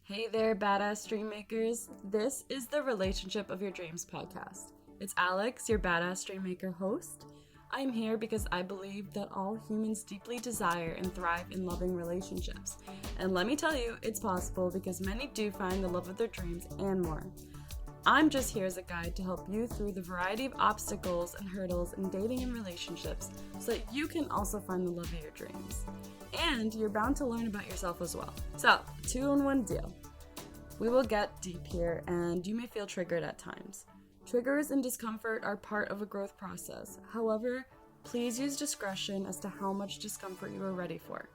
Hey there, badass dream makers. This is the Relationship of Your Dreams podcast. It's Alex, your badass dream maker host. I'm here because I believe that all humans deeply desire and thrive in loving relationships. And let me tell you, it's possible because many do find the love of their dreams and more. I'm just here as a guide to help you through the variety of obstacles and hurdles in dating and relationships so that you can also find the love of your dreams. And you're bound to learn about yourself as well. So, 2-in-1 deal. We will get deep here, and you may feel triggered at times. Triggers and discomfort are part of a growth process. However, please use discretion as to how much discomfort you are ready for.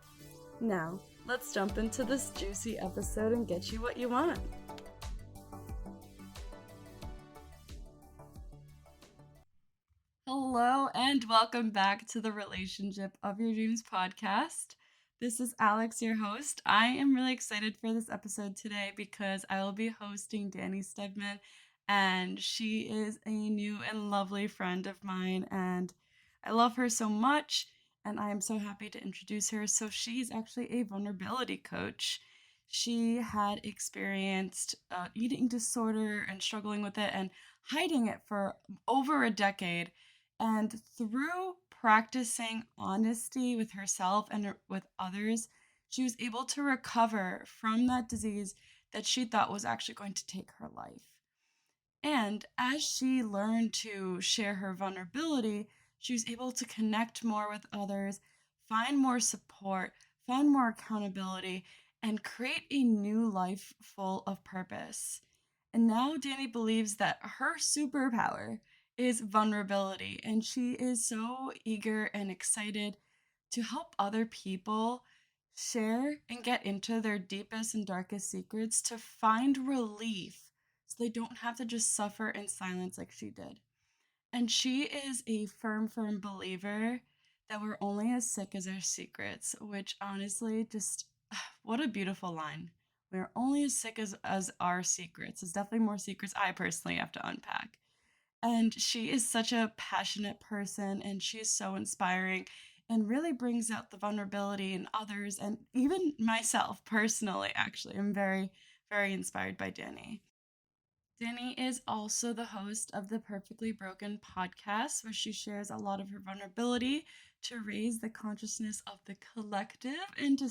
Now, let's jump into this juicy episode and get you what you want. Hello, and welcome back to the Relationship of Your Dreams podcast. This is Alex, your host. I am really excited for this episode today because I will be hosting Dani Stedman, and she is a new and lovely friend of mine, and I love her so much, and I am so happy to introduce her. So she's actually a vulnerability coach. She had experienced eating disorder and struggling with it and hiding it for over a decade. And through practicing honesty with herself and with others, she was able to recover from that disease that she thought was actually going to take her life. And as she learned to share her vulnerability, she was able to connect more with others, find more support, find more accountability, and create a new life full of purpose. And now Dani believes that her superpower is vulnerability, and she is so eager and excited to help other people share and get into their deepest and darkest secrets to find relief so they don't have to just suffer in silence like she did. And she is a firm believer that we're only as sick as our secrets, which honestly, just what a beautiful line. We're only as sick as our secrets. There's definitely more secrets I personally have to unpack. And she is such a passionate person, and she is so inspiring and really brings out the vulnerability in others and even myself personally. Actually, I'm very inspired by Dani. Dani is also the host of the Perfectly Broken podcast, where she shares a lot of her vulnerability to raise the consciousness of the collective and to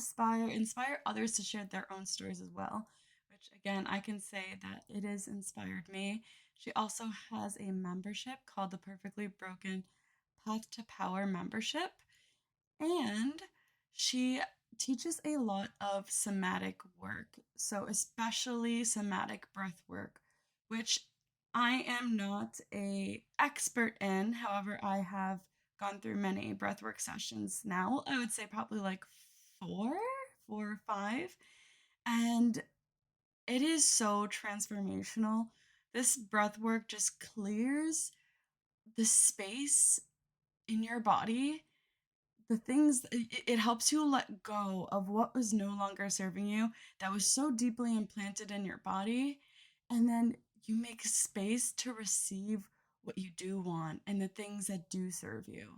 inspire others to share their own stories as well. Which again, I can say that it has inspired me. She also has a membership called the Perfectly Broken Path to Power membership, and she teaches a lot of somatic work, so especially somatic breath work, which I am not a expert in. However, I have gone through many breathwork sessions now. I would say probably like four, 4 or 5, and it is so transformational. This breathwork just clears the space in your body, the things it helps you let go of what was no longer serving you, that was so deeply implanted in your body, and then you make space to receive what you do want and the things that do serve you.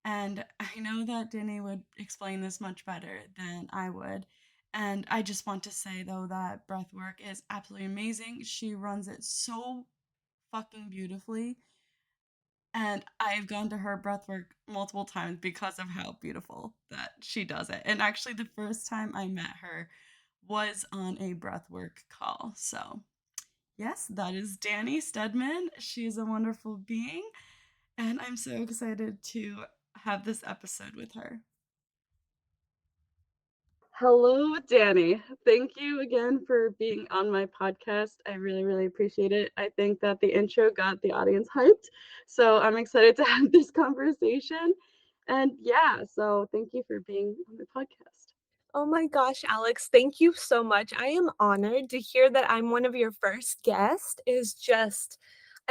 And I know that Dani would explain this much better than I would, and I just want to say though that breathwork is absolutely amazing. She runs it so fucking beautifully, and I've gone to her breathwork multiple times because of how beautiful that she does it. And actually, the first time I met her was on a breathwork call. So, yes, that is Dani Stedman. She is a wonderful being, and I'm so excited to have this episode with her. Hello, Dani. Thank you again for being on my podcast. I really appreciate it. I think that the intro got the audience hyped. So I'm excited to have this conversation. And yeah, so thank you for being on the podcast. Oh my gosh, Alex, thank you so much. I am honored to hear that I'm one of your first guests.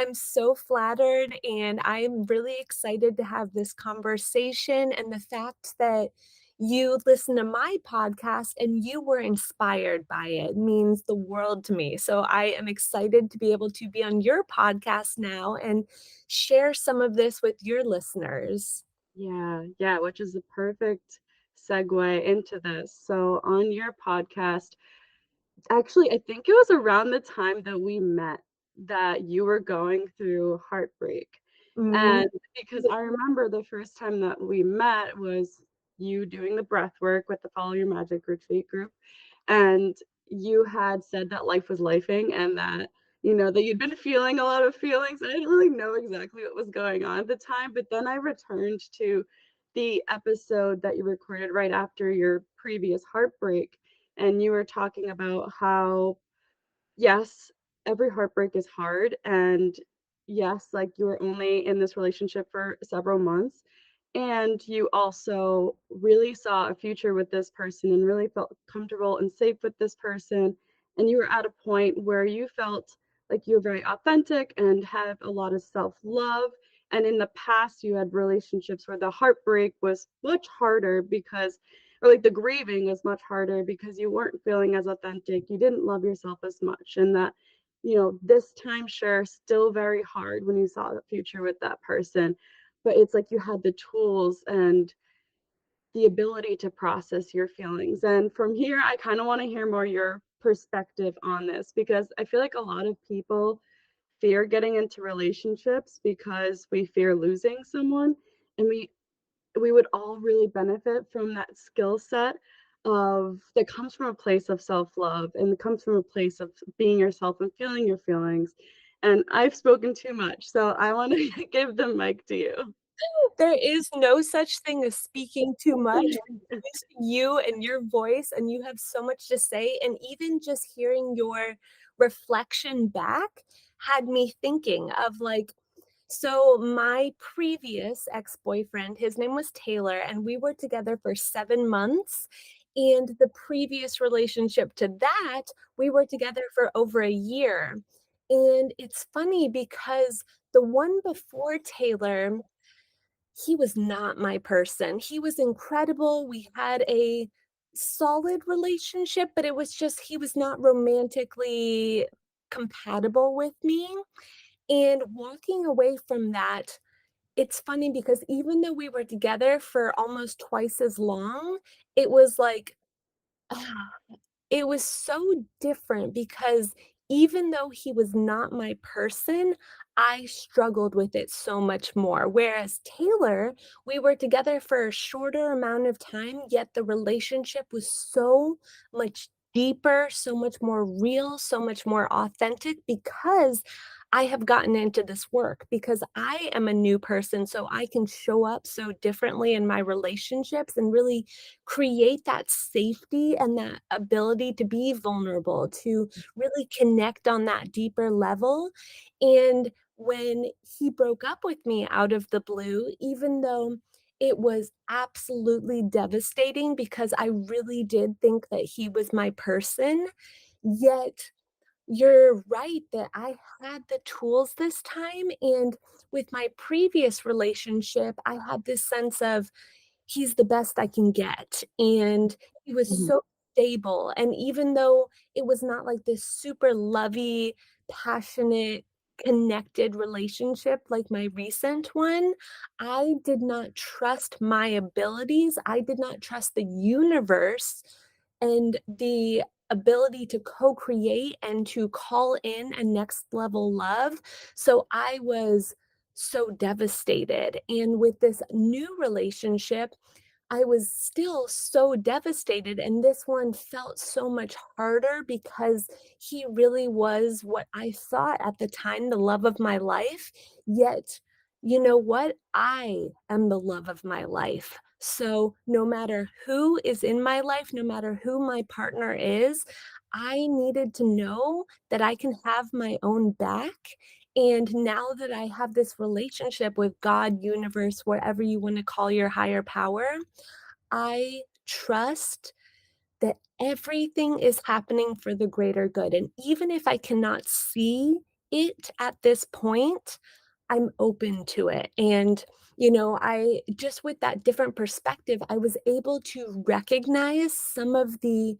I'm so flattered and I'm really excited to have this conversation. And the fact that you listen to my podcast and you were inspired by it means the world to me. So I am excited to be able to be on your podcast now and share some of this with your listeners. Yeah, which is a perfect segue into this. So on your podcast, Actually, I think it was around the time that we met that you were going through heartbreak. Mm. And because I remember the first time that we met was you doing the breath work with the Follow Your Magic retreat group. And you had said that life was lifing and that, that you'd been feeling a lot of feelings. I didn't really know exactly what was going on at the time, but then I returned to the episode that you recorded right after your previous heartbreak, and you were talking about how yes, every heartbreak is hard, and yes, like, you were only in this relationship for several months, and you also really saw a future with this person and really felt comfortable and safe with this person, and you were at a point where you felt like you were very authentic and have a lot of self-love, and in the past, you had relationships where the heartbreak was much harder because or like the grieving was much harder because you weren't feeling as authentic. You didn't love yourself as much. And that, this time, sure, still very hard when you saw the future with that person. But it's like you had the tools and the ability to process your feelings. And from here, I kind of want to hear more your perspective on this because I feel like a lot of people fear getting into relationships because we fear losing someone. And we would all really benefit from that skill set of that comes from a place of self-love and it comes from a place of being yourself and feeling your feelings. And I've spoken too much, so I want to give the mic to you. There is no such thing as speaking too much. It's you and your voice, and you have so much to say, and even just hearing your reflection back had me thinking of, like, so my previous ex-boyfriend, his name was Taylor, and we were together for 7 months, and the previous relationship to that, we were together for over a year, and it's funny because the one before Taylor, he was not my person. He was incredible. We had a solid relationship, but it was just he was not romantically compatible with me, and walking away from that, it's funny because even though we were together for almost twice as long, it was like, it was so different because even though he was not my person, I struggled with it so much more. Whereas Taylor, we were together for a shorter amount of time, yet the relationship was so much deeper, so much more real, so much more authentic because I have gotten into this work because I am a new person, so I can show up so differently in my relationships and really create that safety and that ability to be vulnerable, to really connect on that deeper level. And when he broke up with me out of the blue, even though it was absolutely devastating because I really did think that he was my person, yet you're right that I had the tools this time, and with my previous relationship, I had this sense of he's the best I can get, and he was Mhm. so stable, and even though it was not like this super lovey, passionate, connected relationship like my recent one, I did not trust my abilities, I did not trust the universe and the ability to co-create and to call in a next level love, so I was so devastated, and with this new relationship, I was still so devastated, and this one felt so much harder because he really was what I thought at the time the love of my life, yet, you know what? I am the love of my life. So, no matter who is in my life, no matter who my partner is, I needed to know that I can have my own back, and now that I have this relationship with God, universe, whatever you want to call your higher power, I trust that everything is happening for the greater good. And even if I cannot see it at this point, I'm open to it. And, I just with that different perspective, I was able to recognize some of the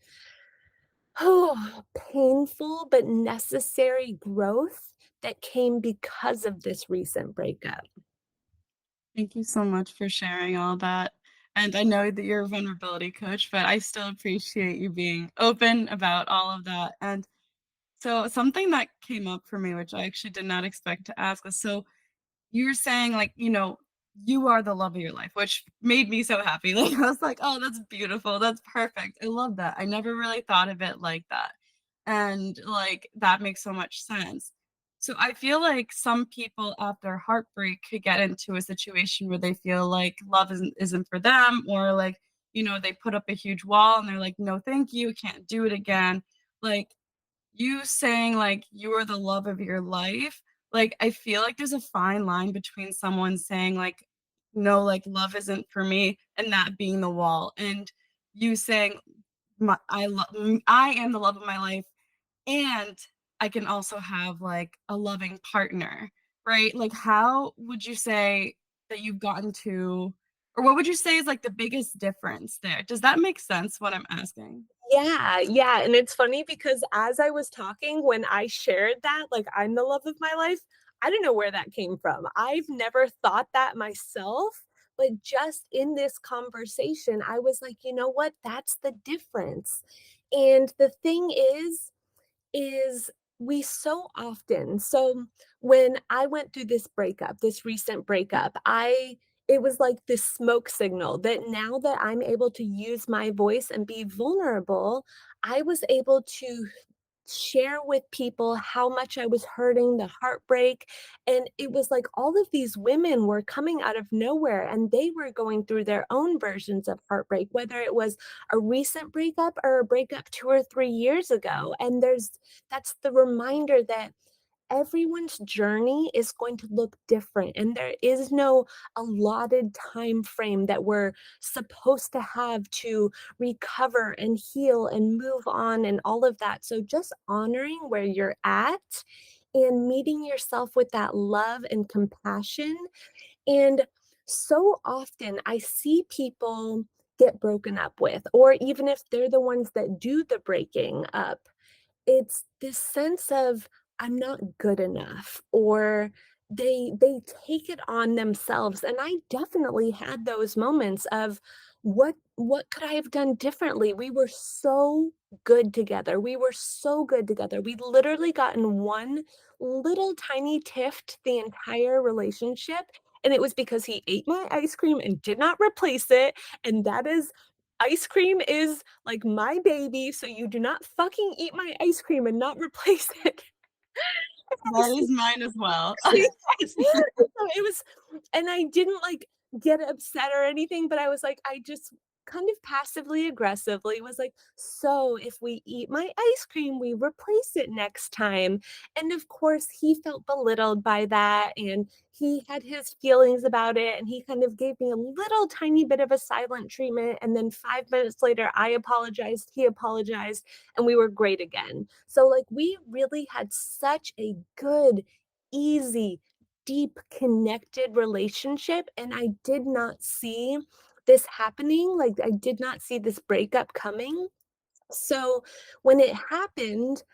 painful but necessary growth that came because of this recent breakup. Thank you so much for sharing all that. And I know that you're a vulnerability coach, but I still appreciate you being open about all of that. And so something that came up for me, which I actually did not expect to ask, was so you're saying, like, you are the love of your life, which made me so happy. Like, I was like, "Oh, that's beautiful. That's perfect. I love that." I never really thought of it like that. And, like, that makes so much sense. So I feel like some people after heartbreak could get into a situation where they feel like love isn't for them, or like, they put up a huge wall and they're like, "No, thank you. Can't do it again." Like, you saying, like, you are the love of your life, like, I feel like there's a fine line between someone saying, like, "No, like, love isn't for me," and that being the wall, and you saying, I am the love of my life, and I can also have, like, a loving partner," right? Like, how would you say that you've gotten to or what would you say is, like, the biggest difference there? Does that make sense what I'm asking? Yeah, yeah, and it's funny because as I was talking, when I shared that, like, I'm the love of my life, I don't know where that came from. I've never thought that myself, but just in this conversation, I was like, "You know what? That's the difference." And the thing is we so often so when I went through this breakup, this recent breakup, I it was like this smoke signal that now that I'm able to use my voice and be vulnerable, I was able to share with people how much I was hurting, the heartbreak, and it was like all of these women were coming out of nowhere and they were going through their own versions of heartbreak, whether it was a recent breakup or a breakup 2 or 3 years ago, and that's the reminder that everyone's journey is going to look different and there is no allotted time frame that we're supposed to have to recover and heal and move on and all of that. So just honoring where you're at and meeting yourself with that love and compassion. And so often I see people get broken up with, or even if they're the ones that do the breaking up, it's this sense of, "I'm not good enough," or they take it on themselves, and I definitely had those moments of, "What could I have done differently? We were so good together. We were so good together. We literally gotten one little tiny tiff the entire relationship, and it was because he ate my ice cream and did not replace it, and that is ice cream is like my baby, so you do not fucking eat my ice cream and not replace it." That is mine as well. Yes. So it was and I didn't, like, get upset or anything, but I was like I just kind of passively aggressively was like, "So if we eat my ice cream, we replace it next time." And of course, he felt belittled by that, and he had his feelings about it, and he kind of gave me a little tiny bit of a silent treatment, and then 5 minutes later, I apologized, he apologized, and we were great again. So, like, we really had such a good, easy, deep, connected relationship, and I did not see this happening, like, I did not see this breakup coming. So, when it happened,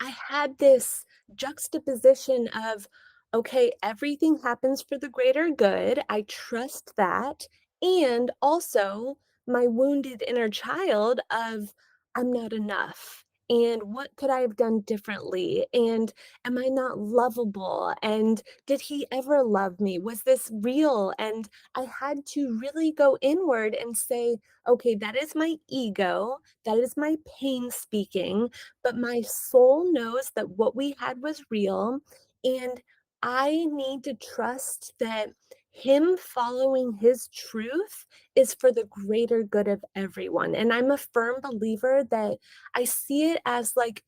I had this juxtaposition of, okay, everything happens for the greater good. I trust that. And also my wounded inner child of, I'm not enough. And what could I have done differently? And am I not lovable? And did he ever love me? Was this real? And I had to really go inward and say, okay, that is my ego. That is my pain speaking, but my soul knows that what we had was real, and I need to trust that him following his truth is for the greater good of everyone. And I'm a firm believer that I see it as like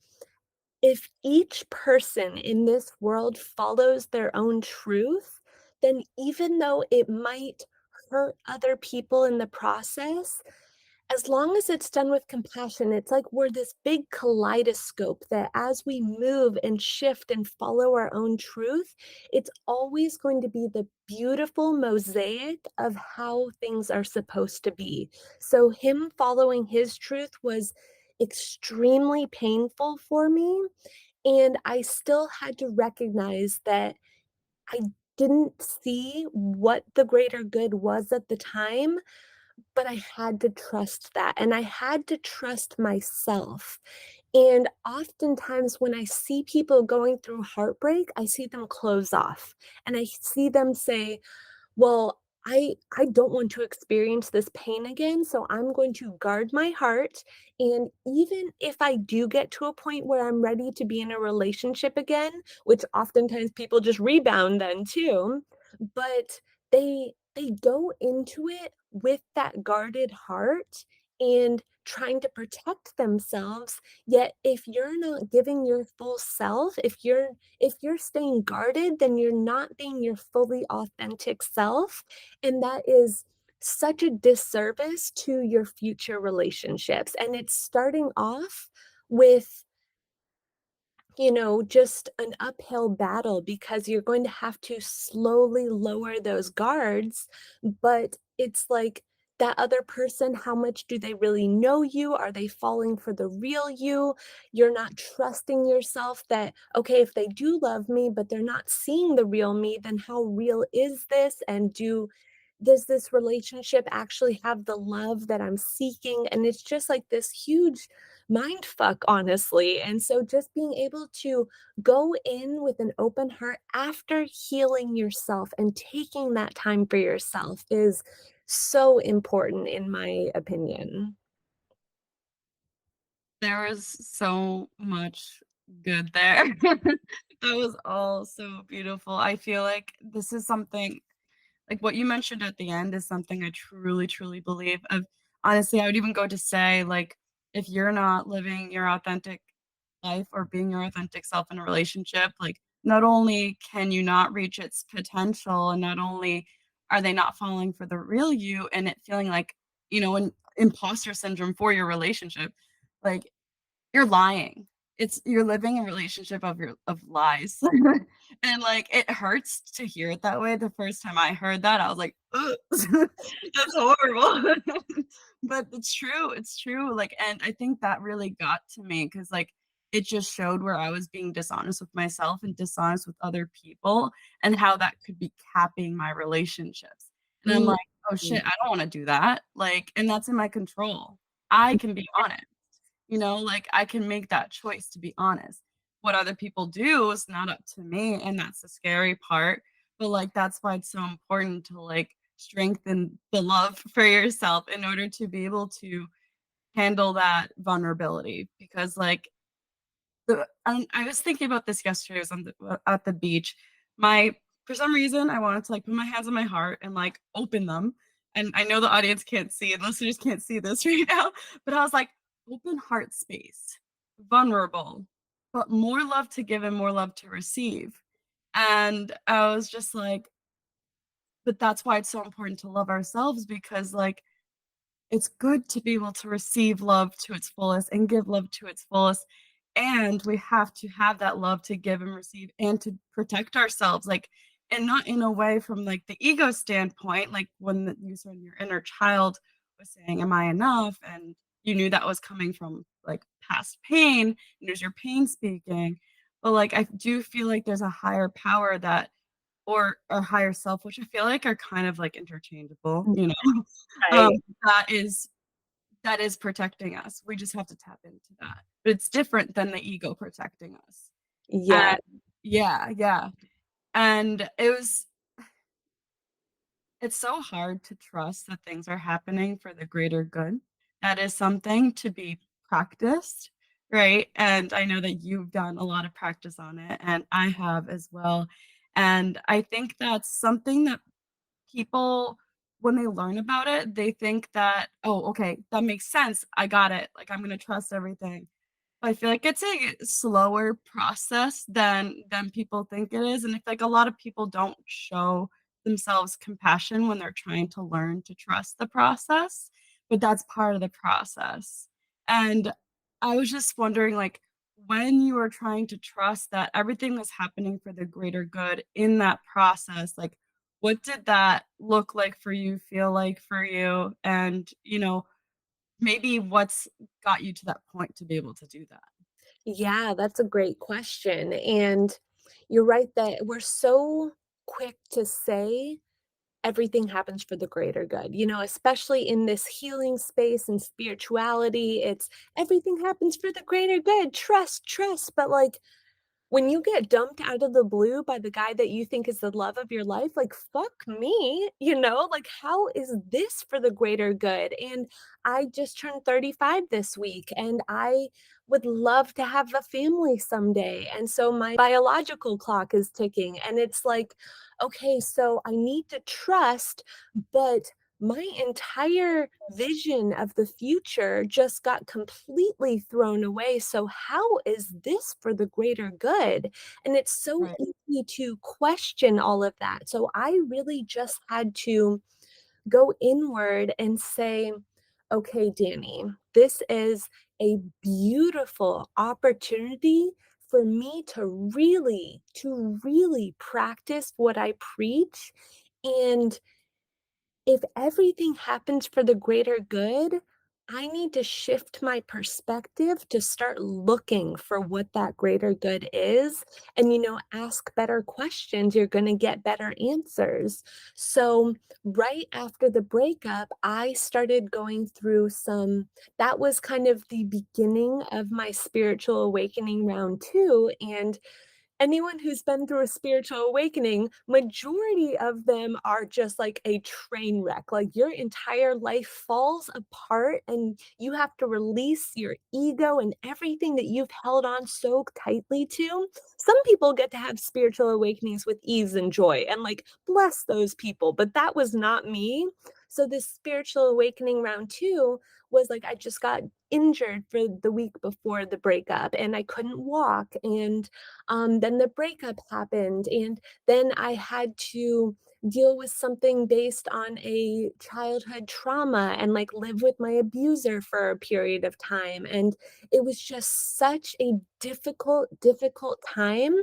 if each person in this world follows their own truth, then even though it might hurt other people in the process, as long as it's done with compassion, it's like we're this big kaleidoscope that as we move and shift and follow our own truth, it's always going to be the beautiful mosaic of how things are supposed to be. So, him following his truth was extremely painful for me. And I still had to recognize that I didn't see what the greater good was at the time, but I had to trust that, and I had to trust myself. And oftentimes when I see people going through heartbreak, I see them close off, and I see them say, well, I don't want to experience this pain again, so I'm going to guard my heart, and even if I do get to a point where I'm ready to be in a relationship again, which oftentimes people just rebound then too, but they go into it with that guarded heart and trying to protect themselves, yet if you're not giving your full self, if you're staying guarded, then you're not being your fully authentic self, and that is such a disservice to your future relationships, and it's starting off with, just an uphill battle because you're going to have to slowly lower those guards, but it's like that other person, how much do they really know you? Are they falling for the real you? You're not trusting yourself that, okay, if they do love me, but they're not seeing the real me, then how real is this? And does this relationship actually have the love that I'm seeking? And it's just like this huge mind fuck, honestly. And so just being able to go in with an open heart after healing yourself and taking that time for yourself is so important, in my opinion. There was so much good there. That was all so beautiful. I feel like this is something like what you mentioned at the end is something I truly, truly believe of honestly, I would even go to say, like, if you're not living your authentic life or being your authentic self in a relationship, like, not only can you not reach its potential and not only are they not falling for the real you and it feeling like, an imposter syndrome for your relationship, like you're lying. You're living a relationship of lies. And, like, it hurts to hear it that way. The first time I heard that, I was like, "Ugh, that's horrible." But it's true, like, and I think that really got to me because like, it just showed where I was being dishonest with myself and dishonest with other people and how that could be capping my relationships. And I'm Mm. like, "Oh, shit, I don't wanna do that." Like, and that's in my control. I can be honest. Like, I can make that choice to be honest. What other people do is not up to me, and that's the scary part, but, like, that's why it's so important to, like, strengthen the love for yourself in order to be able to handle that vulnerability because, like, I was thinking about this yesterday, I was on at the beach. My For some reason, I wanted to, like, put my hands on my heart and, like, open them, and I know the audience can't see it, listeners can't see this right now, but I was like, "Open heart space, vulnerable, but more love to give and more love to receive." And I was just like, "But that's why it's so important to love ourselves because, like, it's good to be able to receive love to its fullest and give love to its fullest, and we have to have that love to give and receive and to protect ourselves, like, and not in a way from, like, the ego standpoint, like, when you said your inner child was saying, "Am I enough?" And you knew that was coming from, like, past pain, and it was your pain speaking, but, like, I do feel like there's a higher power that or higher self, which I feel like are kind of, like, interchangeable, Mm. um, Right. that is that is protecting us. We just have to tap into that. But it's different than the ego protecting us. Yeah. And yeah, yeah. And it's so hard to trust that things are happening for the greater good. That is something to be practiced, right? And I know that you've done a lot of practice on it, and I have as well. And I think that's something that people, when they learn about it, they think that, "Oh, okay, that makes sense. I got it. Like, I'm gonna trust everything." I feel like it's a slower process than people think it is, and I feel like a lot of people don't show themselves compassion when they're trying to learn to trust the process, but that's part of the process. And I was just wondering, like, when you are trying to trust that everything was happening for the greater good in that process, like, what did that look like for you, feel like for you? And, maybe what's got you to that point to be able to do that? Yeah, that's a great question, and you're right that we're so quick to say everything happens for the greater good. Especially in this healing space and spirituality, it's everything happens for the greater good. Trust, trust. But like, when you get dumped out of the blue by the guy that you think is the love of your life, like, fuck me, like, how is this for the greater good? And I just turned 35 this week, and I would love to have a family someday. And so my biological clock is ticking, and it's like, okay, so I need to trust, but my entire vision of the future just got completely thrown away. So, how is this for the greater good? And it's so Right. easy to question all of that. So, I really just had to go inward and say, okay, Danny, this is a beautiful opportunity for me to really practice what I preach. And if everything happens for the greater good, I need to shift my perspective to start looking for what that greater good is and, ask better questions. You're going to get better answers. So, right after the breakup, I started going through that was kind of the beginning of my spiritual awakening round two. And anyone who's been through a spiritual awakening, majority of them are just like a train wreck. Like your entire life falls apart and you have to release your ego and everything that you've held on so tightly to. Some people get to have spiritual awakenings with ease and joy, and like bless those people, but that was not me. So this spiritual awakening round two was like I just got injured for the week before the breakup and I couldn't walk, and then the breakup happened, and then I had to deal with something based on a childhood trauma and like live with my abuser for a period of time. And it was just such a difficult time.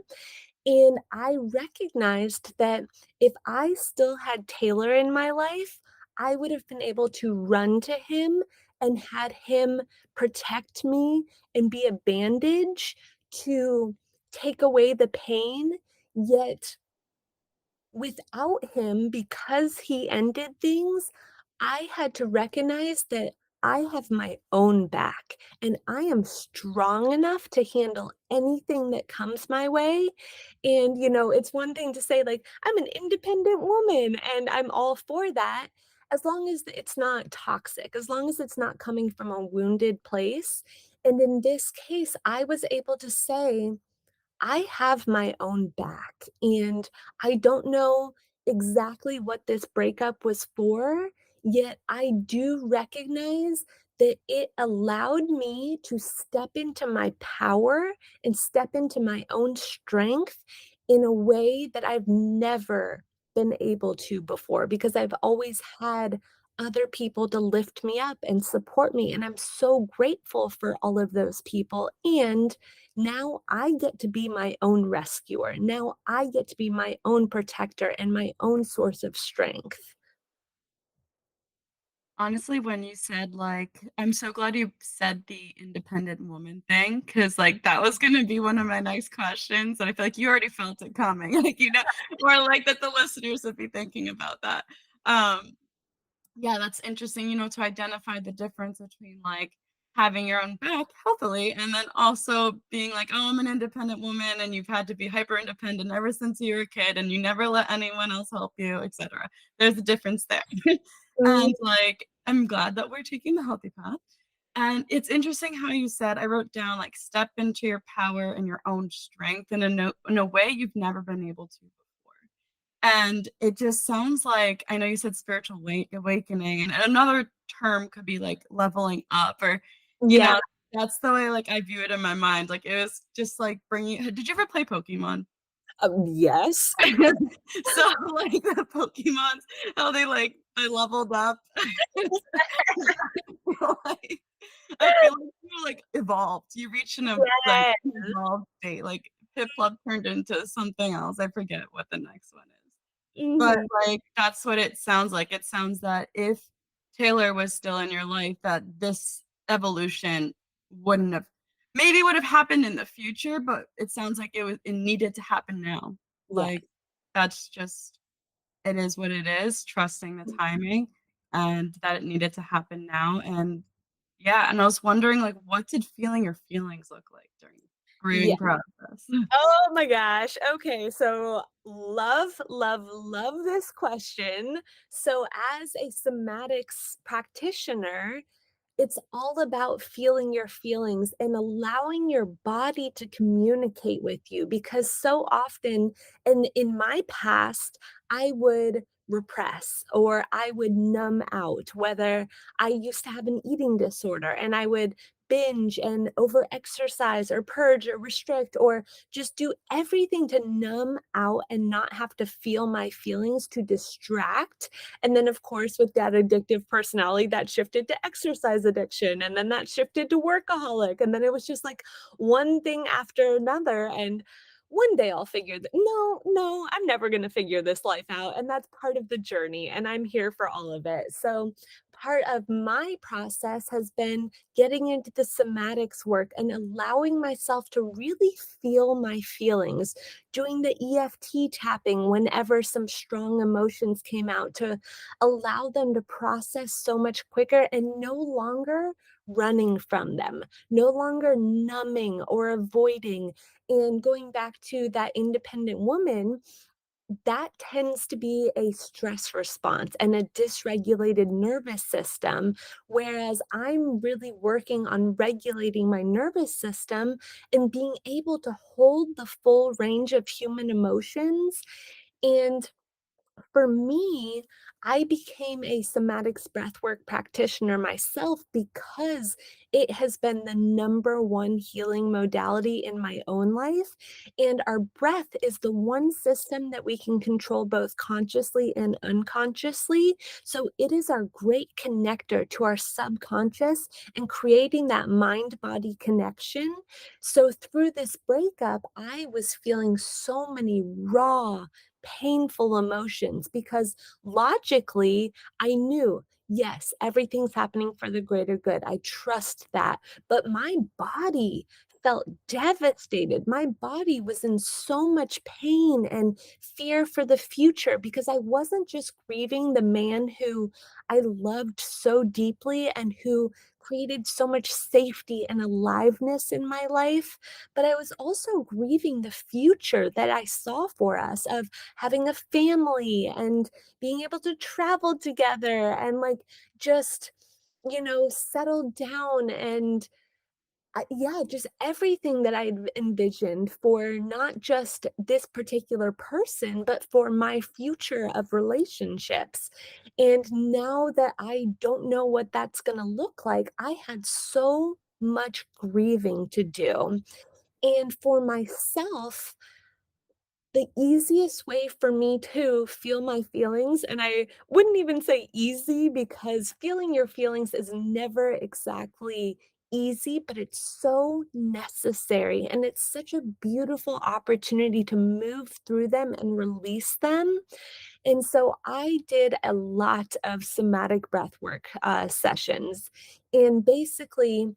And I recognized that if I still had Taylor in my life, I would have been able to run to him and had him protect me and be a bandage to take away the pain. Yet without him, because he ended things, I had to recognize that I have my own back and I am strong enough to handle anything that comes my way. And, it's one thing to say, like, I'm an independent woman and I'm all for that, as long as it's not toxic, as long as it's not coming from a wounded place. And in this case, I was able to say, I have my own back, and I don't know exactly what this breakup was for, yet I do recognize that it allowed me to step into my power and step into my own strength in a way that I've never been able to before, because I've always had other people to lift me up and support me. And I'm so grateful for all of those people. And now I get to be my own rescuer. Now I get to be my own protector and my own source of strength. Honestly, when you said, like I'm so glad you said the independent woman thing, because like, that was gonna be one of my next questions, and I feel like you already felt it coming, like, or like that the listeners would be thinking about that. Um, yeah, that's interesting, to identify the difference between, like, having your own back healthily and then also being like, "Oh, I'm an independent woman," and you've had to be hyper independent ever since you were a kid, and you never let anyone else help you, etcetera. There's a difference there. Mm, And, like, I'm glad that we're taking the healthy path. And it's interesting how you said I wrote down, like, "Step into your power and your own strength in a way you've never been able to before." And it just sounds like I know you said spiritual awakening, and another term could be, like, leveling up or, you yeah, know, that's the way, like, I view it in my mind, like, it was just, like, bringing did you ever play Pokemon? yes. So, like, the Pokemons, how they leveled up. Like I feel like you, like, evolved. You reached like, Yes. evolved state, like, Piplup turned into something else, I forget what the next one is. But, Mhm. like, that's what it sounds like. It sounds that if Taylor was still in your life, that this evolution wouldn't have maybe would have happened in the future, but it sounds like it needed to happen now. Yes. Like, that's just it is what it is, trusting the timing and that it needed to happen now. And yeah, and I was wondering, like, what did feeling your feelings look like during the Yeah. grieving process? Oh my gosh. Okay, so love, love, love this question. So as a somatics practitioner, it's all about feeling your feelings and allowing your body to communicate with you because so often, and in my past, I would repress or I would numb out, whether I used to have an eating disorder and I would binge and overexercise or purge or restrict or just do everything to numb out and not have to feel my feelings to distract. And then, of course, with that addictive personality, that shifted to exercise addiction. And then that shifted to workaholic. And then it was just like one thing after another. And one day I'll figure that no, I'm never going to figure this life out. And that's part of the journey. And I'm here for all of it. So, part of my process has been getting into the somatics work and allowing myself to really feel my feelings, doing the EFT tapping whenever some strong emotions came out to allow them to process so much quicker and no longer running from them, no longer numbing or avoiding. And going back to that independent woman, that tends to be a stress response and a dysregulated nervous system. Whereas I'm really working on regulating my nervous system and being able to hold the full range of human emotions. And for me, I became a somatics breathwork practitioner myself because it has been the number one healing modality in my own life. And our breath is the one system that we can control both consciously and unconsciously. So it is our great connector to our subconscious and creating that mind body connection. So through this breakup, I was feeling so many raw, painful emotions because logically I knew, yes, everything's happening for the greater good. I trust that. But my body felt devastated. My body was in so much pain and fear for the future because I wasn't just grieving the man who I loved so deeply and who created so much safety and aliveness in my life, but I was also grieving the future that I saw for us of having a family and being able to travel together and like just settle down and yeah, just everything that I envisioned for not just this particular person, but for my future of relationships. And now that I don't know what that's going to look like, I had so much grieving to do. And for myself, the easiest way for me to feel my feelings, and I wouldn't even say easy because feeling your feelings is never exactly easy, but it's so necessary. And it's such a beautiful opportunity to move through them and release them. And so I did a lot of somatic breathwork sessions. And basically,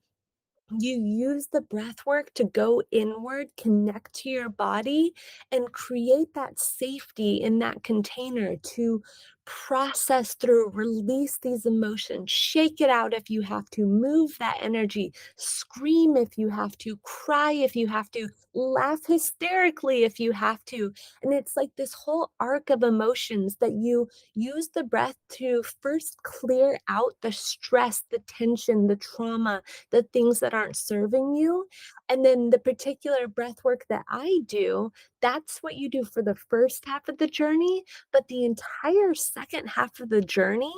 you use the breath work to go inward, connect to your body, and create that safety in that container to process through, release these emotions, shake it out if you have to, move that energy, scream if you have to, cry if you have to, laugh hysterically if you have to. And it's like this whole arc of emotions that you use the breath to first clear out the stress, the tension, the trauma, the things that aren't serving you. And then the particular breath work that I do, that's what you do for the first half of the journey. But the entire second half of the journey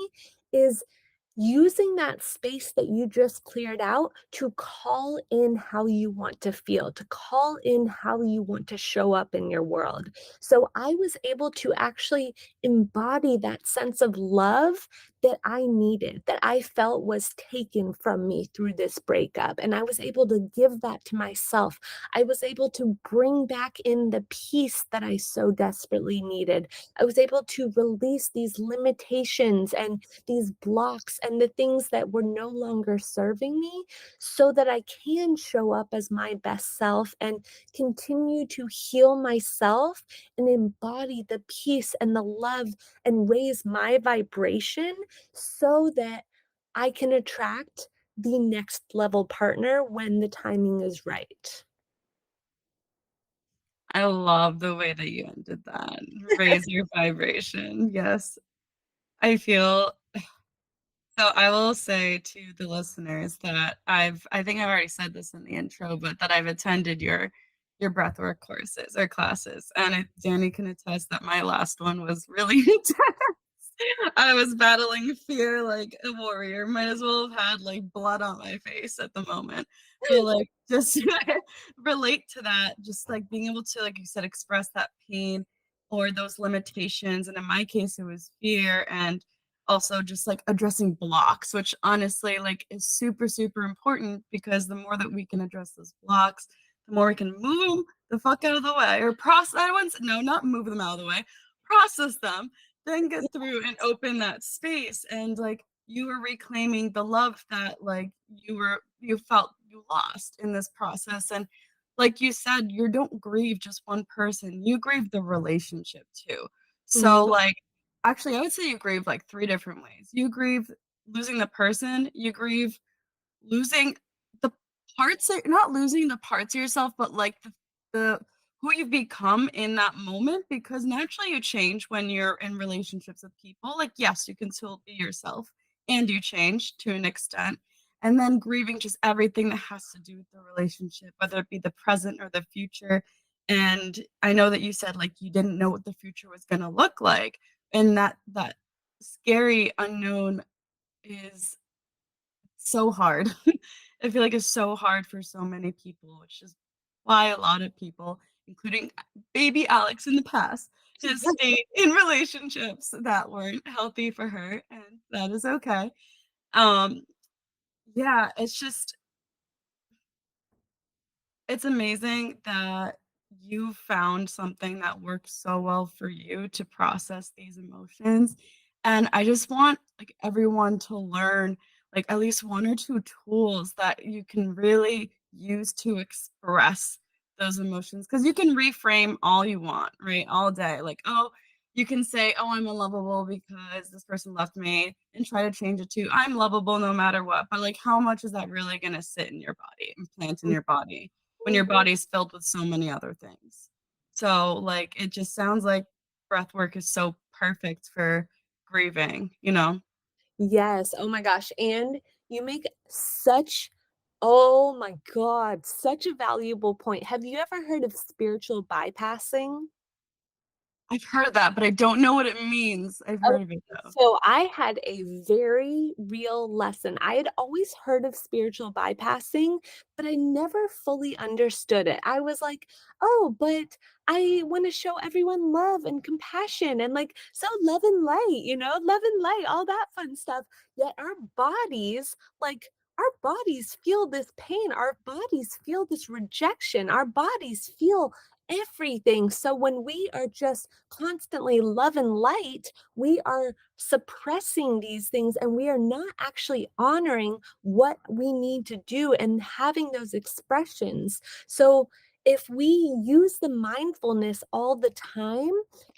is using that space that you just cleared out to call in how you want to feel, to call in how you want to show up in your world. So I was able to actually embody that sense of love that I needed, that I felt was taken from me through this breakup. And I was able to give that to myself. I was able to bring back in the peace that I so desperately needed. I was able to release these limitations and these blocks and the things that were no longer serving me so that I can show up as my best self and continue to heal myself and embody the peace and the love and raise my vibration so that I can attract the next level partner when the timing is right. I love the way that you ended that. Raise your vibration. Yes. I feel so I will say to the listeners that I think I've already said this in the intro, but that I've attended your breathwork courses or classes, and Danny can attest that my last one was really intense. I was battling fear like a warrior. Might as well have had like blood on my face at the moment. But like just relate to that, just like being able to, like you said, express that pain or those limitations. And in my case, it was fear and also just like addressing blocks, which honestly like is super, super important because the more that we can address those blocks, the more we can move them the fuck out of the way or process. I once no, not move them out of the way, process them, then get through and open that space, and like you were reclaiming the love that like you felt you lost in this process. And like you said, you don't grieve just one person, you grieve the relationship too. So Mhm. like actually I would say you grieve like three different ways. You grieve losing the person, you grieve losing the not losing the parts of yourself, but like the who you've become in that moment, because naturally you change when you're in relationships with people. Like, yes, you can still be yourself and you change to an extent. And then grieving just everything that has to do with the relationship, whether it be the present or the future. And I know that you said like you didn't know what the future was gonna look like. And that scary unknown is so hard. I feel like it's so hard for so many people, which is why a lot of people, including baby Alex in the past, has stayed in relationships that weren't healthy for her, and that is okay. Um, yeah, it's amazing that you found something that works so well for you to process these emotions. And I just want like everyone to learn like at least one or two tools that you can really use to express those emotions, because you can reframe all you want, right? All day. Like, oh, you can say, oh, I'm unlovable because this person left me, and try to change it to I'm lovable no matter what. But like, how much is that really going to sit in your body and plant in your body when your body's filled with so many other things? So, like, it just sounds like breath work is so perfect for grieving, you know? Yes, oh my gosh, and you make such oh my god, such a valuable point. Have you ever heard of spiritual bypassing? I've heard that, but I don't know what it means. I've heard of it though. So I had a very real lesson. I had always heard of spiritual bypassing, but I never fully understood it. I was like, oh, but I want to show everyone love and compassion and like so love and light, love and light, all that fun stuff. Yet our bodies feel this pain. Our bodies feel this rejection. Our bodies feel everything. So when we are just constantly love and light, we are suppressing these things and we are not actually honoring what we need to do and having those expressions. So, if we use the mindfulness all the time,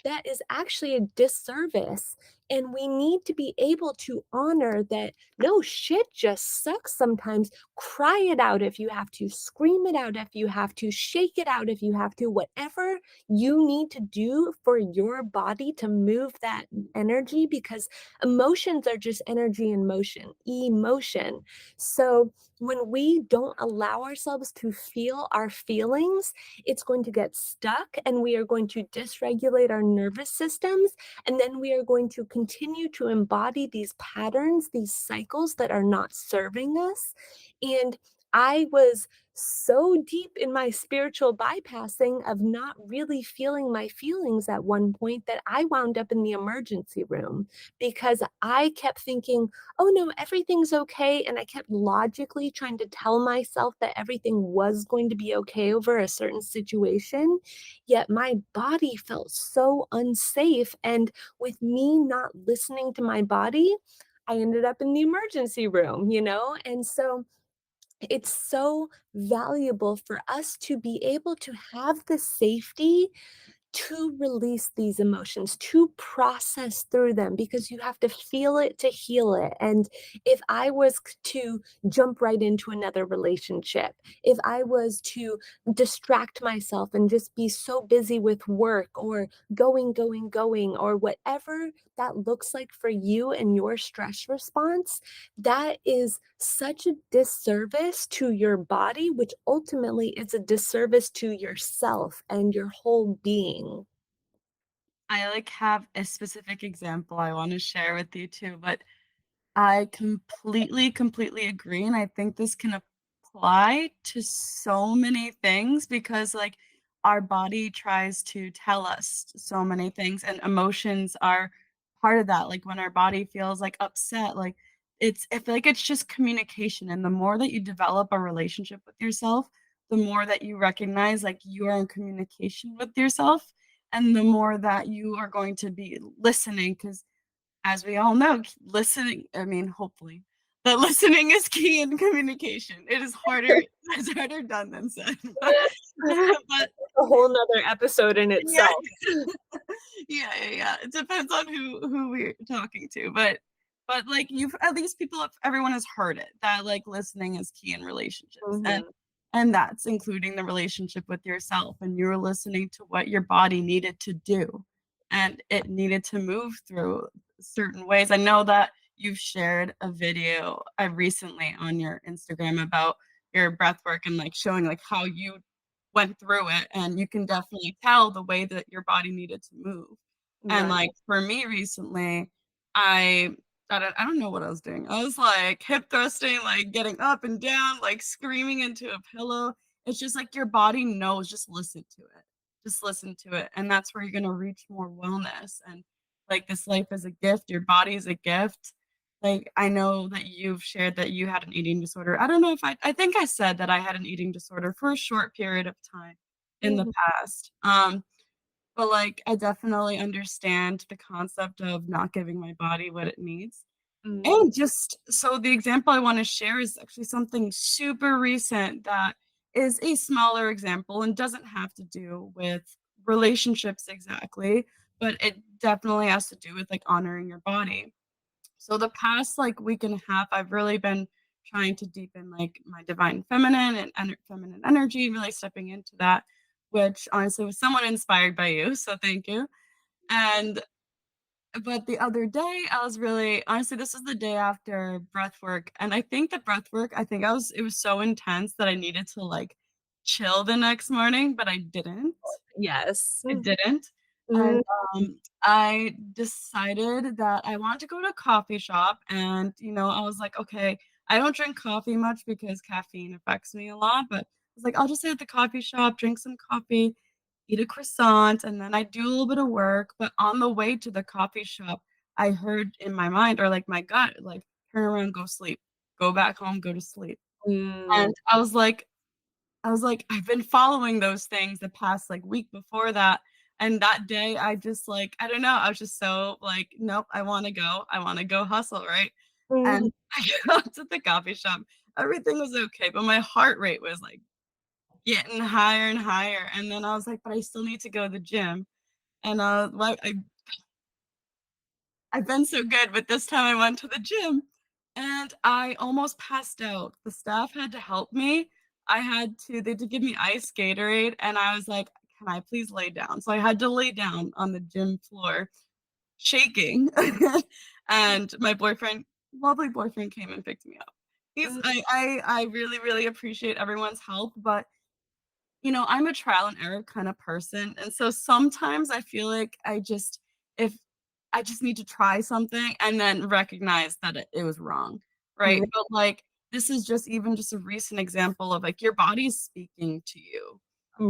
that is actually a disservice. And we need to be able to honor that no shit just sucks sometimes. Cry it out if you have to, scream it out if you have to, shake it out if you have to, whatever you need to do for your body to move that energy because emotions are just energy in motion, emotion. So when we don't allow ourselves to feel our feelings, it's going to get stuck and we are going to dysregulate our nervous systems. And then we are going to continue to embody these patterns, these cycles that are not serving us. And I was so deep in my spiritual bypassing of not really feeling my feelings at one point that I wound up in the emergency room because I kept thinking, oh no, everything's okay. And I kept logically trying to tell myself that everything was going to be okay over a certain situation. Yet my body felt so unsafe. And with me not listening to my body, I ended up in the emergency room, And so it's so valuable for us to be able to have the safety to release these emotions, to process through them, because you have to feel it to heal it. And if I was to jump right into another relationship, if I was to distract myself and just be so busy with work or going, or whatever that looks like for you and your stress response, that is such a disservice to your body, which ultimately is a disservice to yourself and your whole being. I like have a specific example I want to share with you too, but I completely agree, and I think this can apply to so many things because, like, our body tries to tell us so many things, and emotions are part of that. Like, when our body feels, like, upset, like, I feel like it's just communication, and the more that you develop a relationship with yourself, the more that you recognize, like, you are in communication with yourself, and the more that you are going to be listening. Because as we all know, listening I mean, hopefully, but listening is key in communication. It is harder it's harder done than said, but A whole nother episode in yeah. itself. Yeah. It depends on who we're talking to, but, like, you've at least everyone has heard it, that, like, listening is key in relationships, and Mhm. that's including the relationship with yourself, and you're listening to what your body needed to do, and it needed to move through certain ways. I know that you've shared a video, recently on your Instagram about your breath work and, like, showing, like, how you went through it, and you can definitely tell the way that your body needed to move. And, Right. like, for me recently, I I don't know what I was doing. I was, like, hip thrusting, like, getting up and down, like, screaming into a pillow. It's just like your body knows, just listen to it. Just listen to it, and that's where you're gonna reach more wellness, and, like, this life is a gift, your body is a gift. Like, I know that you've shared that you had an eating disorder. I don't know if I think I said that I had an eating disorder for a short period of time in the Mhm. past. But, like, I definitely understand the concept of not giving my body what it needs. Mm. And just so the example I wanna share is actually something super recent that is a smaller example and doesn't have to do with relationships exactly, but it definitely has to do with, like, honoring your body. So the past, like, week and a half, I've really been trying to deepen, like, my divine feminine and feminine energy, really stepping into that, which honestly was somewhat inspired by you, so thank you. And but the other day, I was really honestly, this was the day after breathwork, and I think the breathwork, it was so intense that I needed to, like, chill the next morning, but I didn't. Yes. I didn't, and, Mm. I decided that I wanted to go to a coffee shop, and, I was like, "Okay." I don't drink coffee much because caffeine affects me a lot, but I was like, "I'll just sit at the coffee shop, drink some coffee, eat a croissant, and then I do a little bit of work." But on the way to the coffee shop, I heard in my mind or, like, my gut, like, "Turn around, go sleep. Go back home, go to sleep." Mm. And I was like, I've been following those things the past, like, week before that, and that day, I just, like, I don't know, I was just so, like, "Nope, I wanna go hustle," right? And Mhm. I got to the coffee shop, everything was okay, but my heart rate was, like, getting higher and higher, and then I was like, "But I still need to go to the gym," and, I've been so good, but this time I went to the gym and I almost passed out. The staff had to help me. They had to give me ice Gatorade, and I was like, "Can I please lay down?" So I had to lay down on the gym floor, shaking. And my lovely boyfriend came and picked me up. He's Mm. I really, really appreciate everyone's help, but I'm a trial and error kind of person, and so sometimes I feel like if I just need to try something and then recognize that it was wrong, right? Mm. But, like, this is just even just a recent example of, like, your body's speaking to you,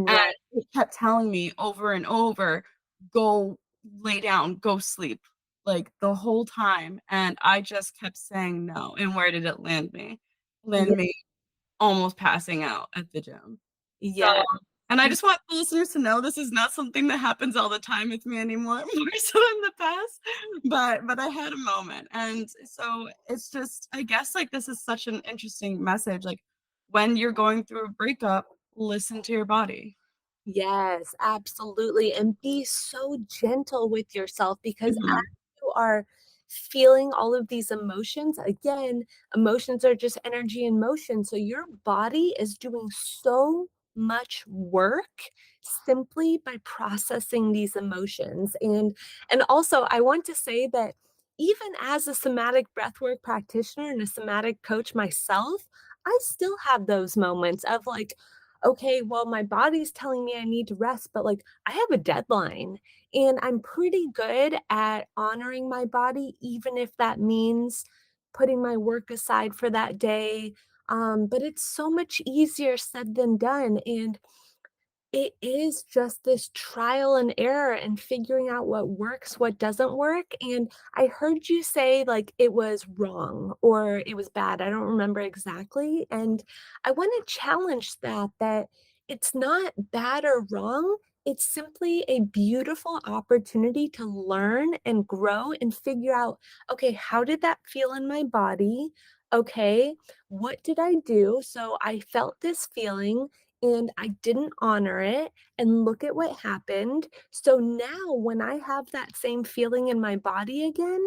and Right. it kept telling me over and over, "Go lay down, go sleep," like, the whole time, and I just kept saying no, and where did it land me? Yeah. Land me almost passing out at the gym. So Yeah. and I just want the listeners to know this is not something that happens all the time with me anymore, more so in the past, but I had a moment, and so it's just I guess, like, this is such an interesting message, like, when you're going through a breakup, listen to your body. Yes, absolutely. And be so gentle with yourself because Mhm. as you are feeling all of these emotions, again, emotions are just energy in motion. So your body is doing so much work simply by processing these emotions. And also I want to say that even as a somatic breathwork practitioner and a somatic coach myself, I still have those moments of like, okay, well, my body's telling me I need to rest, but like I have a deadline and I'm pretty good at honoring my body, even if that means putting my work aside for that day. But it's so much easier said than done. And it is just this trial and error and figuring out what works, what doesn't work, and I heard you say, like, it was wrong or it was bad, I don't remember exactly, and I wanna challenge that it's not bad or wrong, it's simply a beautiful opportunity to learn and grow and figure out, "Okay, how did that feel in my body? Okay, what did I do? So I felt this feeling, and I didn't honor it, and look at what happened. So now when I have that same feeling in my body again,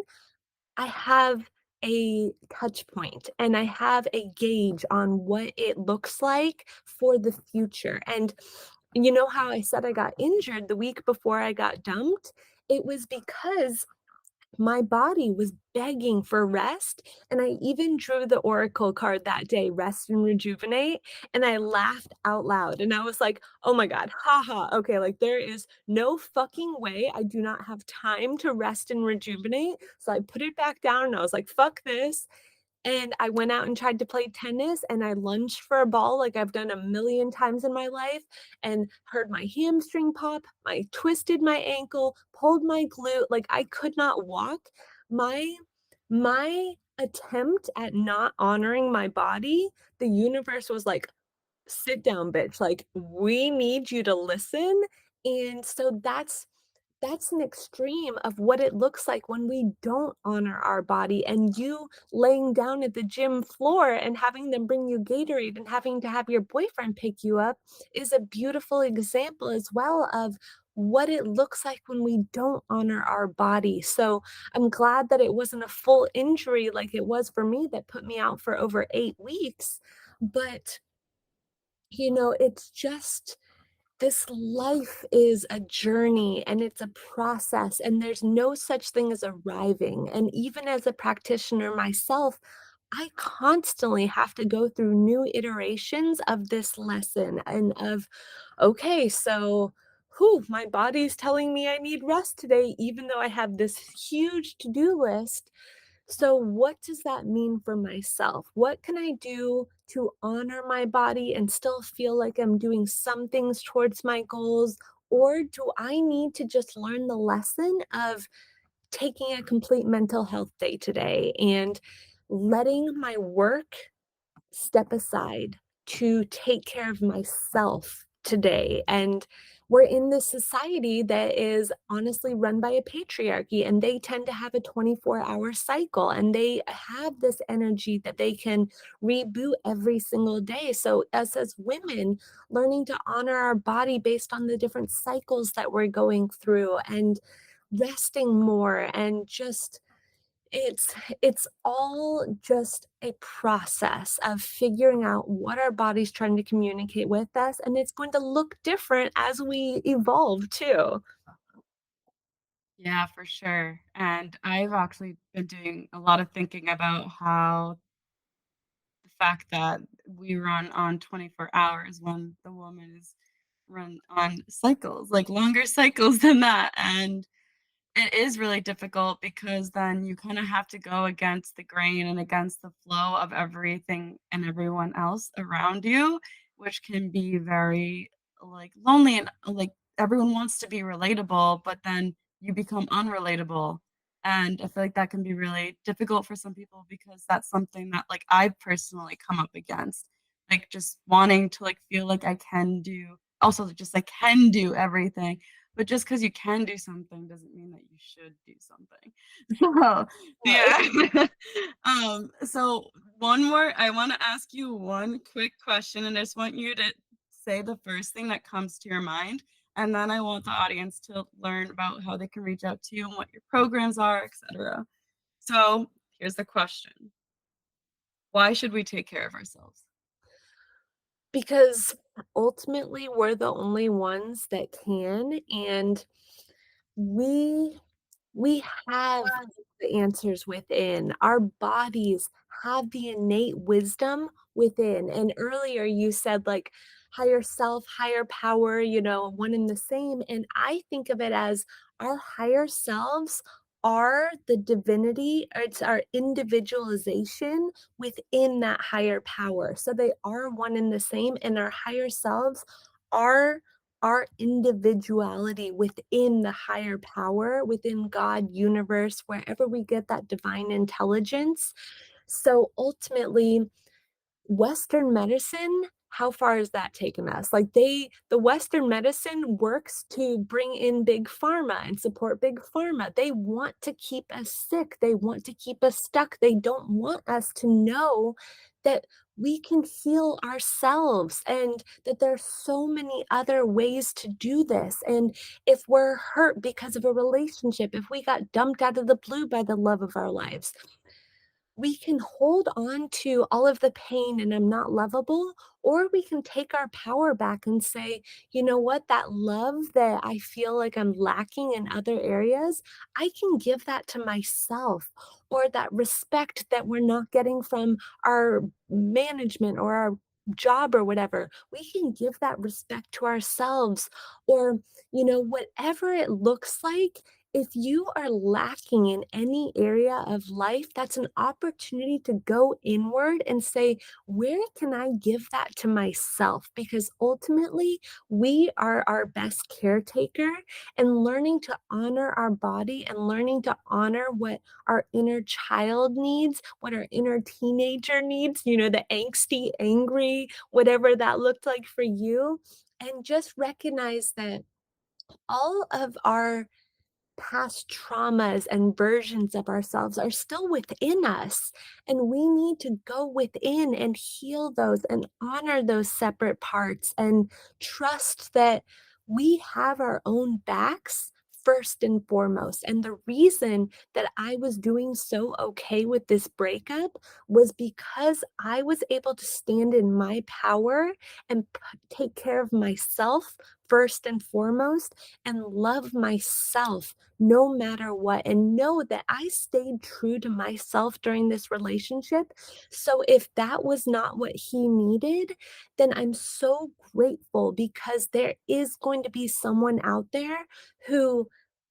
I have a touch point and I have a gauge on what it looks like for the future. And you know how I said I got injured the week before I got dumped? It was because my body was begging for rest, and I even drew the oracle card that day, rest and rejuvenate, and I laughed out loud, and I was like, "Oh my god, haha, okay, like, there is no fucking way I do not have time to rest and rejuvenate," so I put it back down, and I was like, "Fuck this," and I went out and tried to play tennis, and I lunged for a ball like I've done a million times in my life, and heard my hamstring pop, I twisted my ankle, pulled my glute, like, I could not walk. My attempt at not honoring my body, the universe was like, "Sit down, bitch, like, we need you to listen," and so that's an extreme of what it looks like when we don't honor our body, and you laying down at the gym floor and having them bring you Gatorade and having to have your boyfriend pick you up is a beautiful example as well of what it looks like when we don't honor our body. So, I'm glad that it wasn't a full injury like it was for me that put me out for over 8 weeks, but, it's just this life is a journey and it's a process, and there's no such thing as arriving. And even as a practitioner myself, I constantly have to go through new iterations of this lesson and of, okay, so, whew, my body's telling me I need rest today, even though I have this huge to do list. So, what does that mean for myself? What can I do to honor my body and still feel like I'm doing some things towards my goals? Or do I need to just learn the lesson of taking a complete mental health day today and letting my work step aside to take care of myself today? And we're in this society that is honestly run by a patriarchy, and they tend to have a 24-hour cycle, and they have this energy that they can reboot every single day. So, us as women, learning to honor our body based on the different cycles that we're going through and resting more and just it's all just a process of figuring out what our body's trying to communicate with us, and it's going to look different as we evolve too. Yeah, for sure, and I've actually been doing a lot of thinking about how the fact that we run on 24 hours when the woman is run on cycles, like longer cycles than that, and It is really difficult because then you kinda have to go against the grain and against the flow of everything and everyone else around you, which can be very, like, lonely and, like, everyone wants to be relatable, but then you become unrelatable, and I feel like that can be really difficult for some people because that's something that, like, I've personally come up against, like, just wanting to, like, feel like I can do also just, I can do everything, but just because you can do something doesn't mean that you should do something. So, yeah. So one more I wanna ask you one quick question, and I just want you to say the first thing that comes to your mind, and then I want the audience to learn about how they can reach out to you and what your programs are, etcetera. So, here's the question: why should we take care of ourselves? Because ultimately we're the only ones that can, and we we have the answers within. Our bodies have the innate wisdom within. And earlier you said like higher self, higher power, one and the same. And I think of it as our higher selves are the divinity, or it's our individualization within that higher power. So they are one and the same, and our higher selves are our individuality within the higher power, within God, universe, wherever we get that divine intelligence. So ultimately, Western medicine, how far has that taken us? Like the Western medicine works to bring in big pharma and support big pharma. They want to keep us sick. They want to keep us stuck. They don't want us to know that we can heal ourselves and that there's so many other ways to do this. And if we're hurt because of a relationship, if we got dumped out of the blue by the love of our lives, we can hold on to all of the pain and I'm not lovable, or we can take our power back and say, you know what, that love that I feel like I'm lacking in other areas, I can give that to myself. Or that respect that we're not getting from our management or our job or whatever, we can give that respect to ourselves. Or, whatever it looks like, if you are lacking in any area of life, that's an opportunity to go inward and say, where can I give that to myself? Because ultimately, we are our best caretaker, and learning to honor our body and learning to honor what our inner child needs, what our inner teenager needs, the angsty, angry, whatever that looked like for you. And just recognize that all of our past traumas and versions of ourselves are still within us. And we need to go within and heal those and honor those separate parts and trust that we have our own backs first and foremost. And the reason that I was doing so okay with this breakup was because I was able to stand in my power and take care of myself first and foremost and love myself no matter what, and know that I stayed true to myself during this relationship. So if that was not what he needed, then I'm so grateful because there is going to be someone out there who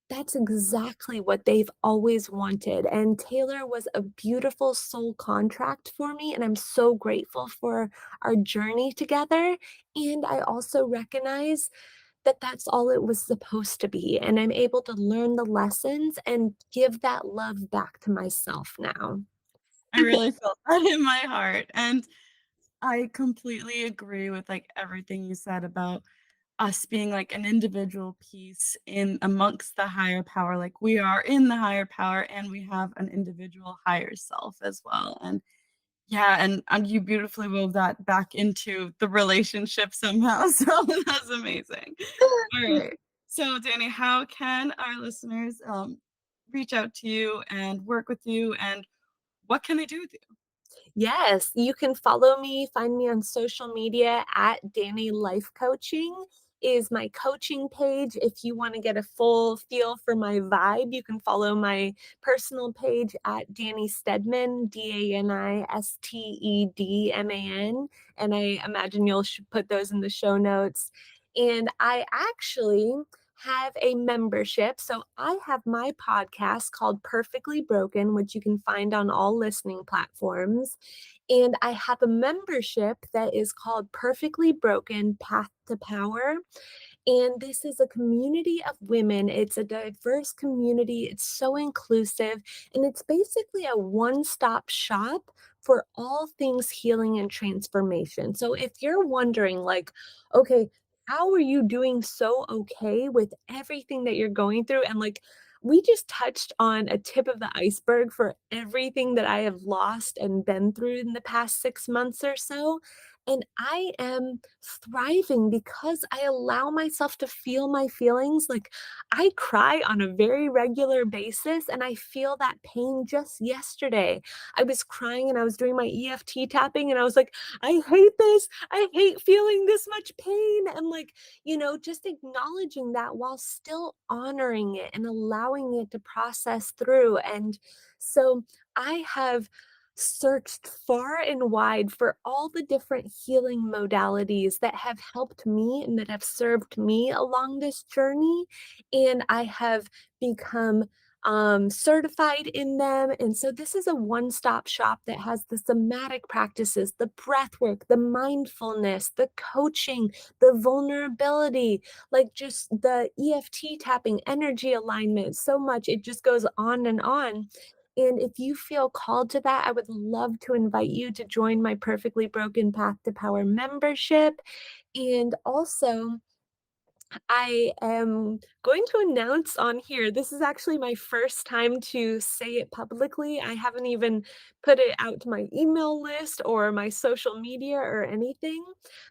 that's exactly what they've always wanted. And Taylor was a beautiful soul contract for me. And I'm so grateful for our journey together. And I also recognize that that's all it was supposed to be, and I'm able to learn the lessons and give that love back to myself now. I really felt that in my heart, and I completely agree with, like, everything you said about us being, like, an individual piece in amongst the higher power, like, we are in the higher power, and we have an individual higher self as well, and yeah, and you beautifully wove that back into the relationship somehow, so that's amazing. Alright. So, Danny, how can our listeners, reach out to you and work with you, and what can they do with you? Yes, you can follow me, find me on social media at Dani Life Coaching is my coaching page. If you want to get a full feel for my vibe, you can follow my personal page at Dani Stedman, DaniStedman. And I imagine you'll put those in the show notes. And I actually have a membership. So I have my podcast called Perfectly Broken, which you can find on all listening platforms. And I have a membership that is called Perfectly Broken Path to Power. And this is a community of women. It's a diverse community. It's so inclusive. And it's basically a one stop shop for all things healing and transformation. So if you're wondering, like, okay, how are you doing so okay with everything that you're going through? And like, we just touched on a tip of the iceberg for everything that I have lost and been through in the past 6 months or so. And I am thriving because I allow myself to feel my feelings. Like, I cry on a very regular basis, and I feel that pain just yesterday. I was crying and I was doing my EFT tapping, and I was like, I hate this. I hate feeling this much pain. And, like, just acknowledging that while still honoring it and allowing it to process through. And so I have searched far and wide for all the different healing modalities that have helped me and that have served me along this journey. And I have become certified in them. And so this is a one stop shop that has the somatic practices, the breath work, the mindfulness, the coaching, the vulnerability, like just the EFT tapping, energy alignment, so much. It just goes on and on. And if you feel called to that, I would love to invite you to join my Perfectly Broken Path to Power membership. And also, I am going to announce on here, this is actually my first time to say it publicly. I haven't even put it out to my email list or my social media or anything,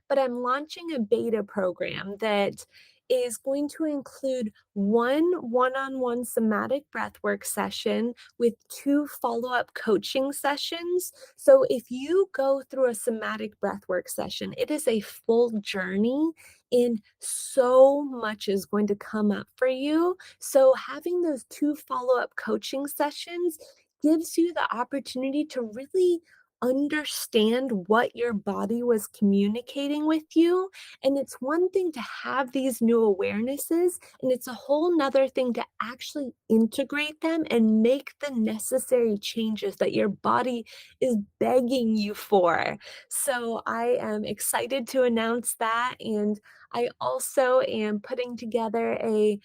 but I'm launching a beta program that is going to include one-on-one somatic breathwork session with two follow-up coaching sessions. So if you go through a somatic breathwork session, it is a full journey and so much is going to come up for you. So, having those two follow up coaching sessions gives you the opportunity to really understand what your body was communicating with you. And it's one thing to have these new awarenesses, and it's a whole nother thing to actually integrate them and make the necessary changes that your body is begging you for. So I am excited to announce that. And I also am putting together a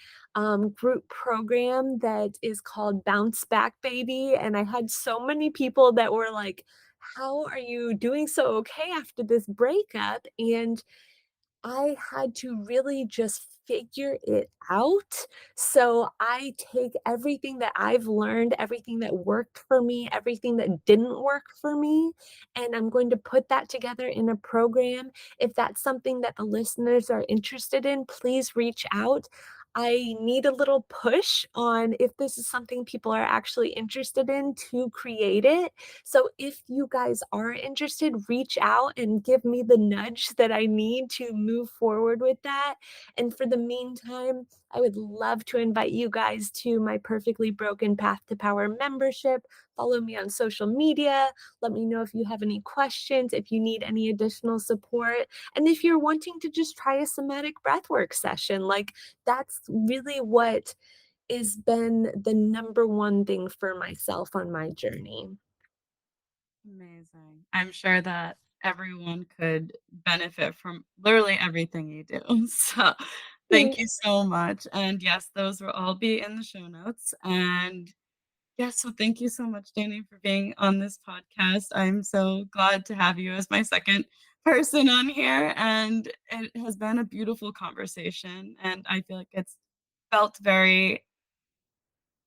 group program that is called Bounce Back Baby. And I had so many people that were like, how are you doing so okay after this breakup? And I had to really just figure it out. So I take everything that I've learned, everything that worked for me, everything that didn't work for me, and I'm going to put that together in a program. If that's something that the listeners are interested in, please reach out. I need a little push on if this is something people are actually interested in to create it. So if you guys are interested, reach out and give me the nudge that I need to move forward with that. And for the meantime, I would love to invite you guys to my Perfectly Broken Path to Power membership. Follow me on social media. Let me know if you have any questions, if you need any additional support, and if you're wanting to just try a somatic breathwork session. Like, that's really what has been the number one thing for myself on my journey. Amazing. I'm sure that everyone could benefit from literally everything you do. So, thank Thank you so much. And yes, those will all be in the show notes. And yes, so thank you so much, Danny, for being on this podcast. I'm so glad to have you as my second person on here. And it has been a beautiful conversation. And I feel like it's felt very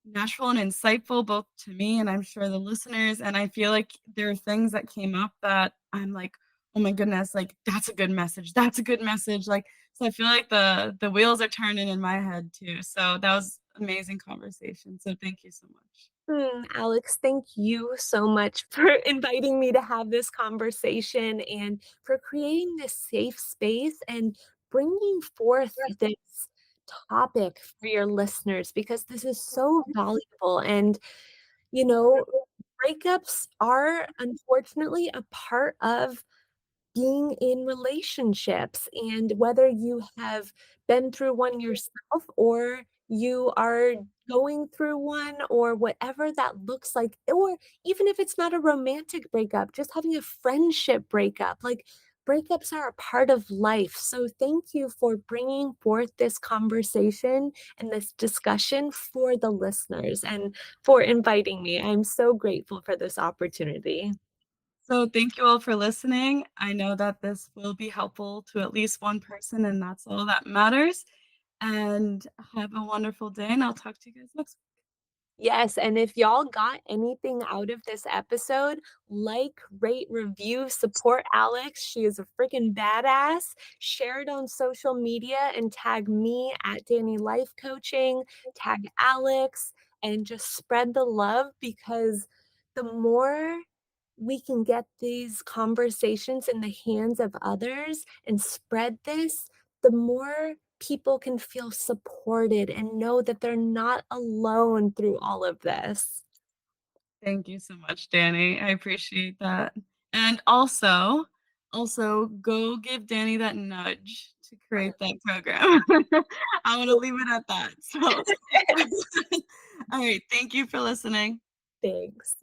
natural and insightful both to me and I'm sure the listeners. And I feel like there are things that came up that I'm like, oh my goodness, like that's a good message. That's a good message. Like, so I feel like the wheels are turning in my head too. So that was amazing conversation. So thank you so much. Alex, thank you so much for inviting me to have this conversation and for creating this safe space and bringing forth this topic for your listeners because this is so valuable. And, you know, breakups are unfortunately a part of being in relationships, and whether you have been through one yourself or you are going through one or whatever that looks like, or even if it's not a romantic breakup, just having a friendship breakup, like breakups are a part of life. So thank you for bringing forth this conversation and this discussion for the listeners and for inviting me. I'm so grateful for this opportunity. So thank you all for listening. I know that this will be helpful to at least one person, and that's all that matters. And have a wonderful day, and I'll talk to you guys next Yes, and if y'all got anything out of this episode, like, rate, review, support Alex. She is a freaking badass. Share it on social media and tag me at Danny Life Coaching, tag Alex, and just spread the love because the more we can get these conversations in the hands of others and spread this, the more people can feel supported and know that they're not alone through all of this. Thank you so much, Danny. I appreciate that. And also go give Danny that nudge to create that program. I want to leave it at that. So, all right. Thank you for listening. Thanks.